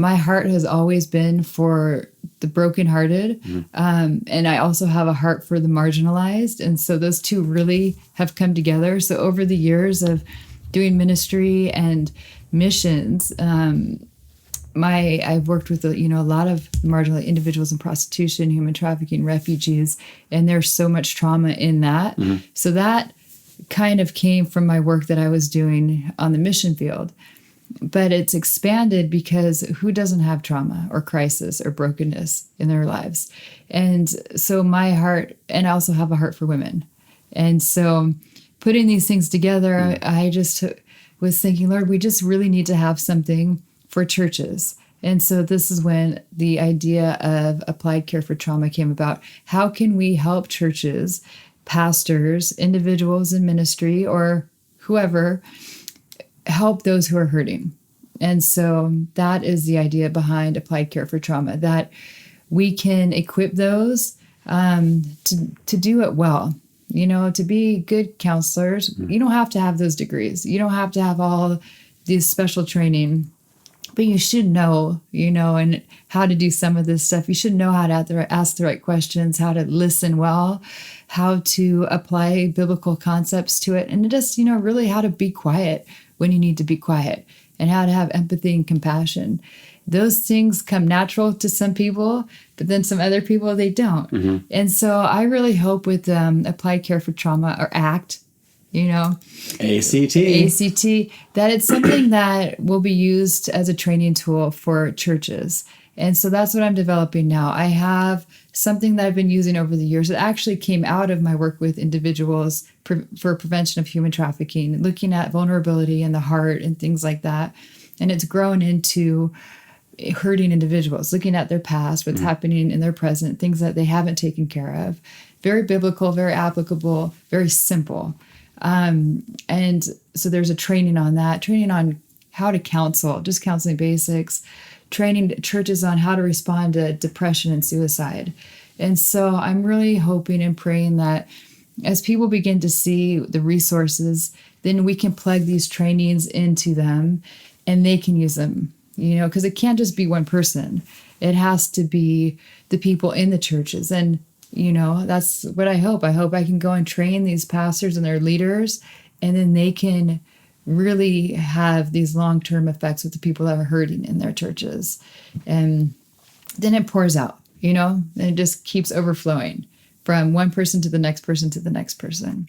my heart has always been for the brokenhearted. And I also have a heart for the marginalized. And so those two really have come together. So over the years of doing ministry and missions, I've worked with a lot of marginalized individuals in prostitution, human trafficking, refugees, and there's so much trauma in that. So that kind of came from my work that I was doing on the mission field. But it's expanded because who doesn't have trauma or crisis or brokenness in their lives? And so my heart, and I also have a heart for women. And so putting these things together, I just was thinking, Lord, we just really need to have something for churches. And so this is when the idea of applied care for trauma came about. How can we help churches, pastors, individuals in ministry, or whoever, help those who are hurting? And so that is the idea behind applied care for trauma, that we can equip those to do it well. To be good counselors, you don't have to have those degrees. You don't have to have all this special training, but you should know, and how to do some of this stuff. You should know how to ask the right questions, how to listen well, how to apply biblical concepts to it, and just, really how to be quiet when you need to be quiet, and how to have empathy and compassion. Those things come natural to some people, but then some other people, they don't. And so I really hope with applied care for trauma, or ACT, ACT, that it's something that will be used as a training tool for churches. And so that's what I'm developing now. I have something that I've been using over the years. It actually came out of my work with individuals for prevention of human trafficking, looking at vulnerability in the heart and things like that. And it's grown into hurting individuals, looking at their past, what's happening in their present, things that they haven't taken care of. Very biblical, very applicable, very simple. And so there's a training on that, training on how to counsel, just counseling basics, training churches on how to respond to depression and suicide. And so I'm really hoping and praying that as people begin to see the resources, then we can plug these trainings into them and they can use them, because it can't just be one person. It has to be the people in the churches. And that's what I hope. I hope I can go and train these pastors and their leaders, and then they can really have these long-term effects with the people that are hurting in their churches. And then it pours out, and it just keeps overflowing from one person to the next person to the next person.